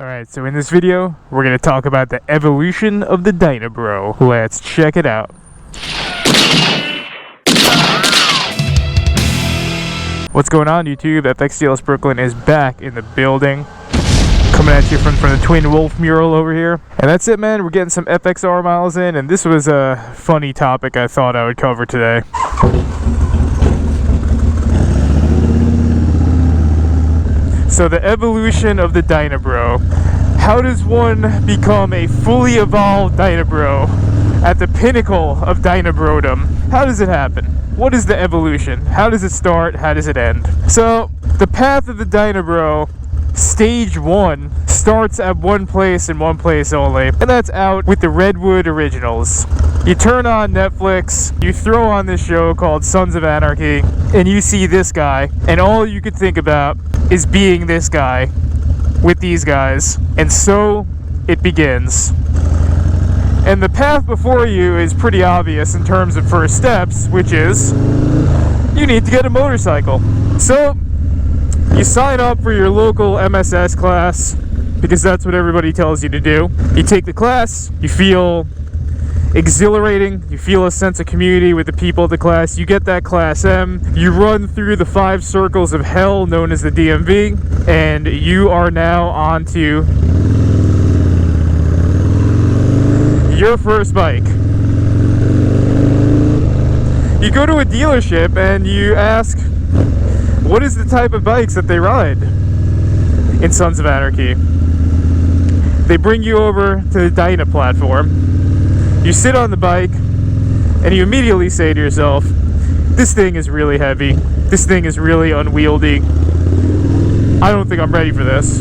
Alright, so in this video, we're going to talk about the evolution of the Dyna Bro. Let's check it out. What's going on, YouTube? FXDLS Brooklyn is back in the building. Coming at you from the Twin Wolf mural over here. And that's it, man. We're getting some FXR miles in, and this was a funny topic I thought I would cover today. So the evolution of the Dyna Bro. How does one become a fully evolved Dyna Bro at the pinnacle of Dyna Brodom? How does it happen? What is the evolution? How does it start? How does it end? So the path of the Dyna Bro, stage 1, starts at one place and one place only, and that's out with the Redwood Originals. You turn on Netflix, you throw on this show called Sons of Anarchy, and you see this guy, and all you could think about is being this guy with these guys. And so it begins. And the path before you is pretty obvious in terms of first steps, which is you need to get a motorcycle. So you sign up for your local MSS class because that's what everybody tells you to do. You take the class, you feel exhilarating, you feel a sense of community with the people of the class, you get that class M, you run through the 5 circles of hell known as the DMV, and you are now on to your first bike. You go to a dealership and you ask, what is the type of bikes that they ride in Sons of Anarchy? They bring you over to the Dyna platform. You sit on the bike, and you immediately say to yourself, this thing is really heavy. This thing is really unwieldy. I don't think I'm ready for this.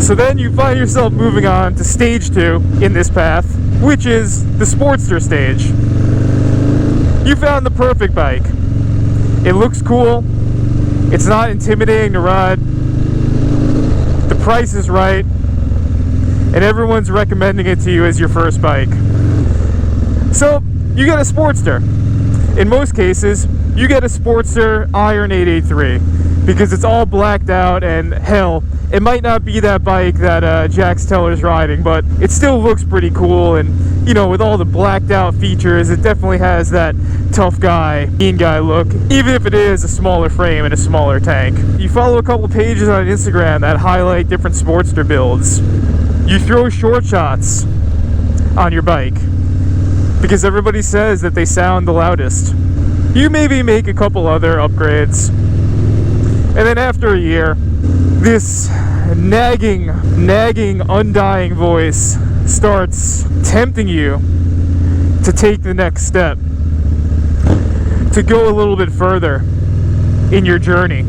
So then you find yourself moving on to stage 2 in this path, which is the Sportster stage. You found the perfect bike. It looks cool. It's not intimidating to ride. The price is right. And everyone's recommending it to you as your first bike. So, you get a Sportster. In most cases, you get a Sportster Iron 883 because it's all blacked out, and hell, it might not be that bike that Jax Teller's riding, but it still looks pretty cool, and, you know, with all the blacked out features, it definitely has that tough guy, mean guy look, even if it is a smaller frame and a smaller tank. You follow a couple pages on Instagram that highlight different Sportster builds. You throw short shots on your bike because everybody says that they sound the loudest. You maybe make a couple other upgrades, and then after a year, this nagging, undying voice starts tempting you to take the next step, to go a little bit further in your journey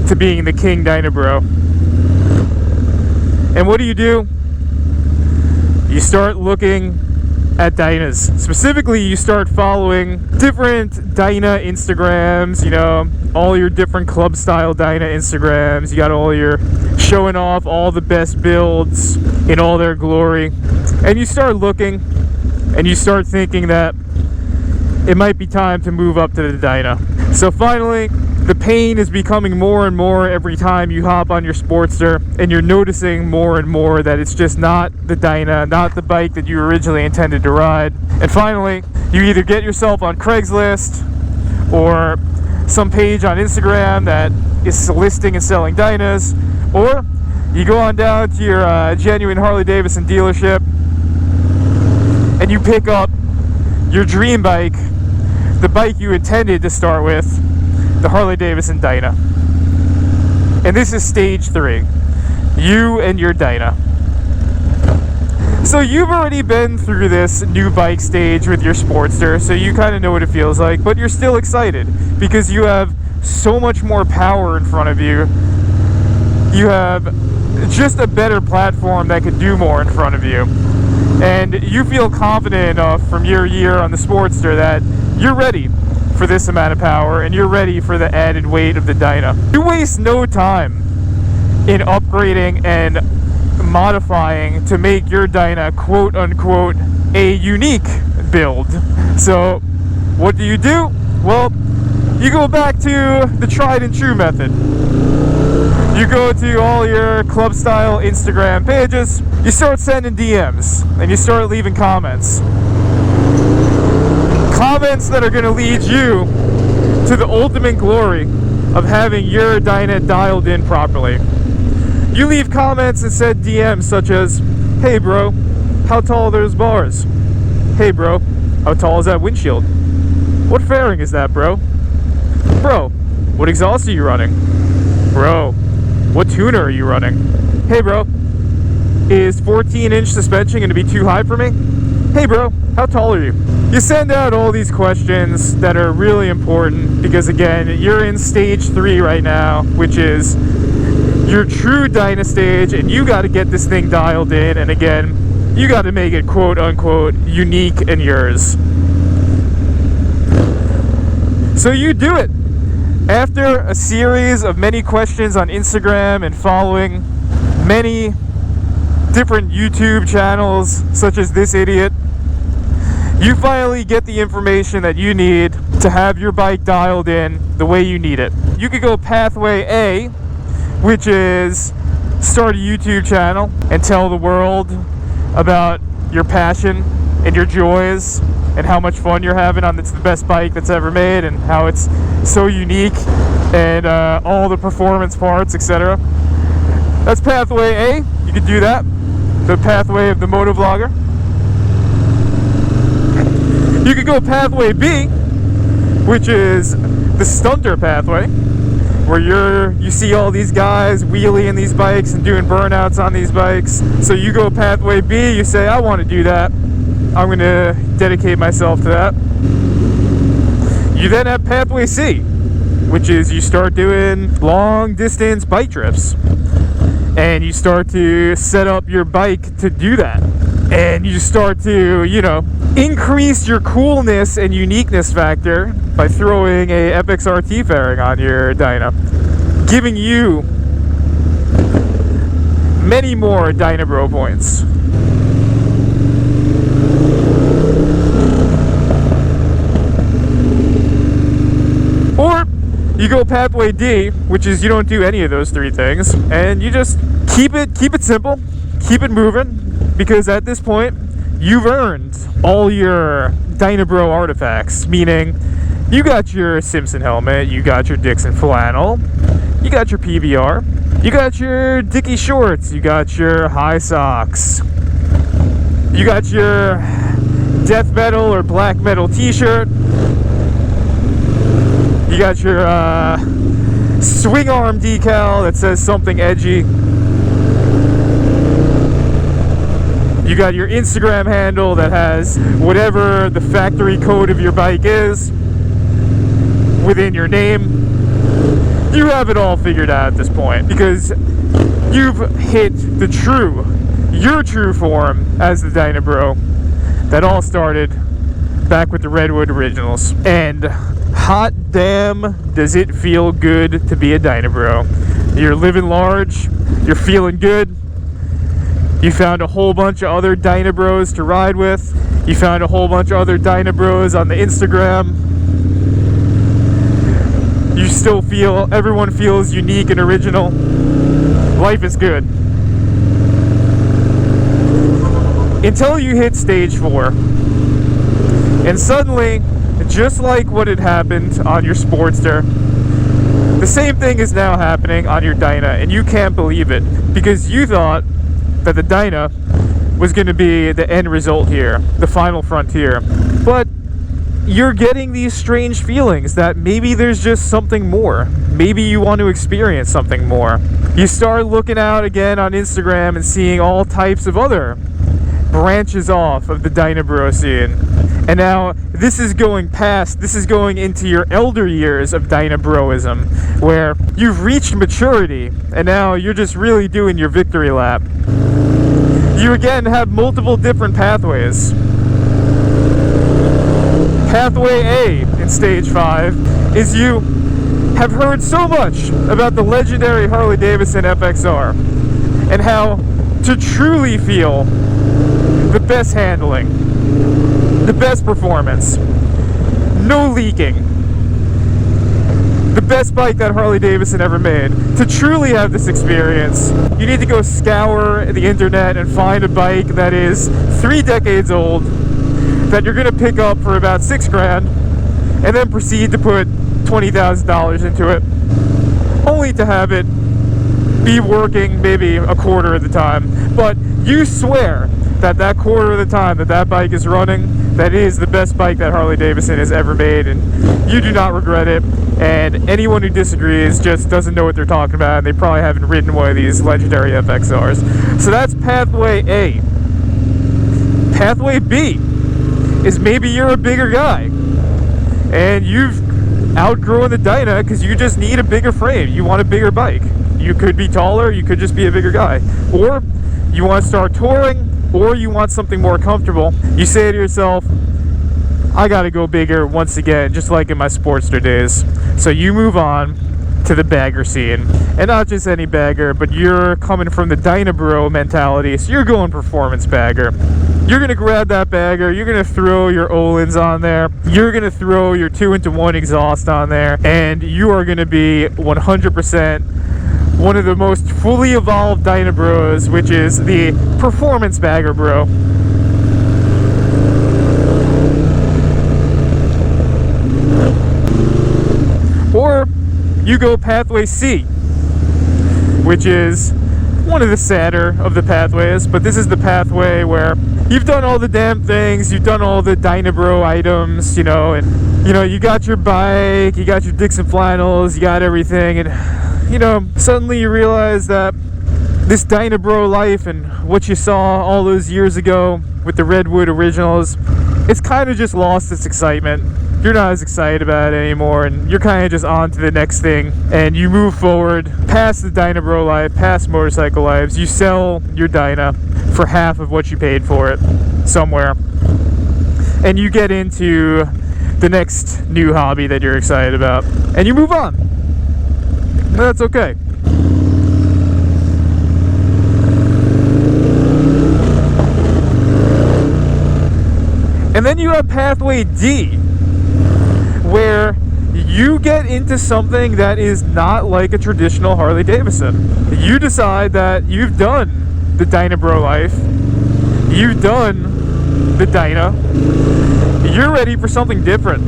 to being the King Dyna Bro. And what do? You start looking at Dynas. Specifically, you start following different Dyna Instagrams, you know, all your different club style Dyna Instagrams. You got all your showing off all the best builds in all their glory. And you start looking and you start thinking that it might be time to move up to the Dyna. So finally, the pain is becoming more and more every time you hop on your Sportster, and you're noticing more and more that it's just not the Dyna, not the bike that you originally intended to ride. And finally, you either get yourself on Craigslist or some page on Instagram that is listing and selling Dynas, or you go on down to your genuine Harley-Davidson dealership and you pick up your dream bike, the bike you intended to start with, the Harley-Davidson Dyna. And this is stage 3. You and your Dyna. So you've already been through this new bike stage with your Sportster, so you kind of know what it feels like, but you're still excited because you have so much more power in front of you. You have just a better platform that could do more in front of you. And you feel confident enough from your year on the Sportster that you're ready for this amount of power, and you're ready for the added weight of the Dyna. You waste no time in upgrading and modifying to make your Dyna quote unquote a unique build. So what do? Well, you go back to the tried and true method. You go to all your club style Instagram pages, you start sending DMs, and you start leaving comments. Comments that are going to lead you to the ultimate glory of having your Dyna dialed in properly. You leave comments and send DMs such as, "Hey bro, how tall are those bars? Hey bro, how tall is that windshield? What fairing is that, bro? Bro, what exhaust are you running? Bro, what tuner are you running? Hey bro, is 14-inch suspension going to be too high for me? Hey bro, how tall are you?" You send out all these questions that are really important because, again, you're in stage 3 right now, which is your true Dyna stage, and you got to get this thing dialed in, and again, you got to make it quote unquote unique and yours. So you do it. After a series of many questions on Instagram and following many different YouTube channels such as this idiot, you finally get the information that you need to have your bike dialed in the way you need it. You could go pathway A, which is start a YouTube channel and tell the world about your passion and your joys and how much fun you're having on it's the best bike that's ever made and how it's so unique and all the performance parts, etc. That's pathway A. You could do that. The pathway of the motovlogger. You could go pathway B, which is the stunter pathway, where you see all these guys wheeling these bikes and doing burnouts on these bikes. So you go pathway B, you say, I want to do that. I'm going to dedicate myself to that. You then have pathway C, which is you start doing long distance bike trips. And you start to set up your bike to do that. And you start to, increase your coolness and uniqueness factor by throwing a FXRT fairing on your Dyna, giving you many more Dyna Bro points. Or you go pathway D, which is you don't do any of those 3 things, and you just keep it simple, keep it moving, because at this point you've earned all your Dyna Bro artifacts, meaning you got your Simpson helmet, you got your Dixon flannel, you got your PBR, you got your Dickie shorts, you got your high socks, you got your death metal or black metal t-shirt, you got your swing arm decal that says something edgy, you got your Instagram handle that has whatever the factory code of your bike is within your name. You have it all figured out at this point because you've hit your true form as the Dyna Bro that all started back with the Redwood Originals. And hot damn, does it feel good to be a Dyna Bro. You're living large, you're feeling good. You found a whole bunch of other Dyna Bros to ride with. You found a whole bunch of other Dyna Bros on the Instagram. You still feel, everyone feels unique and original. Life is good. Until you hit stage 4. And suddenly, just like what had happened on your Sportster, the same thing is now happening on your Dyna, and you can't believe it, because you thought that the Dyna was going to be the end result here, the final frontier. But you're getting these strange feelings that maybe there's just something more. Maybe you want to experience something more. You start looking out again on Instagram and seeing all types of other branches off of the Dyna Bro scene. And now this is going into your elder years of Dyna Broism, where you've reached maturity and now you're just really doing your victory lap. You again have multiple different pathways. Pathway A in stage 5 is you have heard so much about the legendary Harley-Davidson FXR and how to truly feel the best handling, the best performance, no leaking, the best bike that Harley-Davidson ever made. To truly have this experience, you need to go scour the internet and find a bike that is 3 decades old, that you're gonna pick up for about $6,000, and then proceed to put $20,000 into it, only to have it be working maybe a quarter of the time. But you swear that that quarter of the time that that bike is running, that is the best bike that Harley-Davidson has ever made, and you do not regret it. And anyone who disagrees just doesn't know what they're talking about, and they probably haven't ridden one of these legendary FXRs. So that's pathway A. Pathway B is maybe you're a bigger guy and you've outgrown the Dyna because you just need a bigger frame. You want a bigger bike. You could be taller, you could just be a bigger guy. Or you want to start touring, or you want something more comfortable. You say to yourself, I gotta go bigger once again, just like in my Sportster days. So you move on to the bagger scene. And not just any bagger, but you're coming from the Dyna Bro mentality, so you're going performance bagger. You're gonna grab that bagger, you're gonna throw your Olins on there, you're gonna throw your 2-into-1 exhaust on there, and you are gonna be 100% one of the most fully evolved Dyna Bros, which is the performance bagger bro. Or you go pathway C, which is one of the sadder of the pathways, but this is the pathway where you've done all the damn things, you've done all the Dyna Bro items, you know, and you know, you got your bike, you got your Dixon flannels, you got everything, and you know, suddenly you realize that this Dyna Bro life and what you saw all those years ago with the Redwood originals, it's kind of just lost its excitement. You're not as excited about it anymore, and you're kind of just on to the next thing, and you move forward past the Dyna Bro life, past motorcycle lives. You sell your Dyna for half of what you paid for it somewhere, and you get into the next new hobby that you're excited about, and you move on. That's okay. And then you have pathway D, where you get into something that is not like a traditional Harley-Davidson. You decide that you've done the Dyna Bro life, you've done the Dyna, you're ready for something different.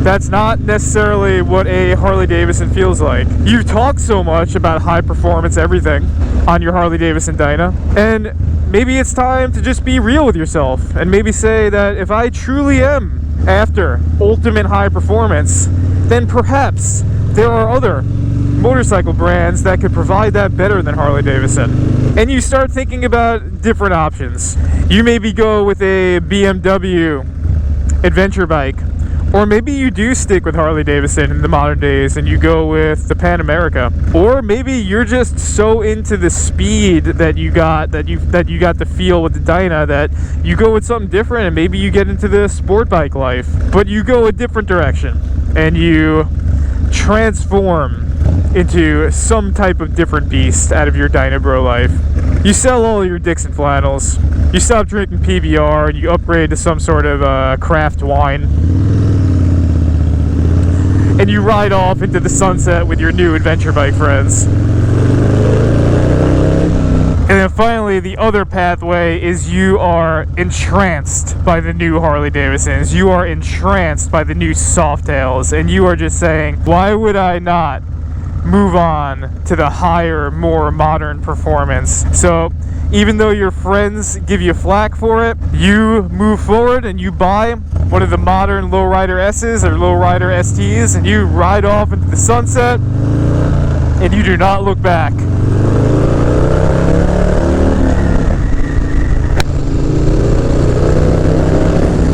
That's not necessarily what a Harley-Davidson feels like. You've talked so much about high performance everything on your Harley-Davidson Dyna, and maybe it's time to just be real with yourself and maybe say that if I truly am after ultimate high performance, then perhaps there are other motorcycle brands that could provide that better than Harley-Davidson. And you start thinking about different options. You maybe go with a BMW adventure bike, or maybe you do stick with Harley-Davidson in the modern days and you go with the Pan America. Or maybe you're just so into the speed that you got the feel with the Dyna that you go with something different, and maybe you get into the sport bike life. But you go a different direction and you transform into some type of different beast out of your Dyna Bro life. You sell all your Dixon flannels, you stop drinking PBR, and you upgrade to some sort of craft wine. And you ride off into the sunset with your new adventure bike friends. And then finally, the other pathway is you are entranced by the new Harley-Davidsons. You are entranced by the new Softails. And you are just saying, why would I not move on to the higher, more modern performance? So even though your friends give you flack for it, you move forward and you buy one of the modern Lowrider S's or Lowrider STs, and you ride off into the sunset, and you do not look back.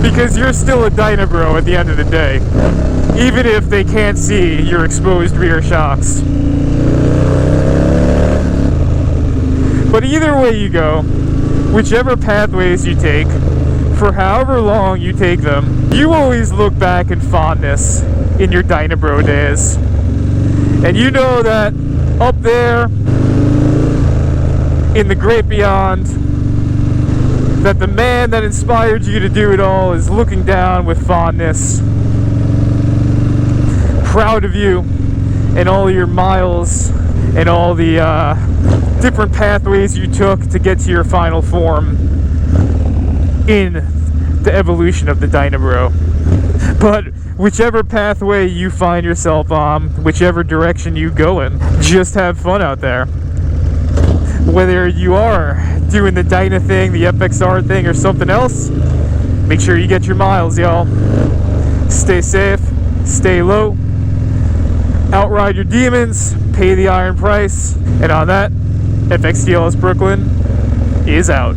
Because you're still a Dyna Bro at the end of the day, even if they can't see your exposed rear shocks. But either way you go, whichever pathways you take, for however long you take them, you always look back in fondness in your Dyna Bro days. And you know that up there in the great beyond, that the man that inspired you to do it all is looking down with fondness, proud of you, and all your miles and all the different pathways you took to get to your final form in the evolution of the Dyna Bro. But whichever pathway you find yourself on, whichever direction you go in, just have fun out there. Whether you are doing the Dyna thing, the FXR thing, or something else, make sure you get your miles, y'all. Stay safe, stay low, outride your demons, pay the iron price, and on that, FXTLS Brooklyn is out.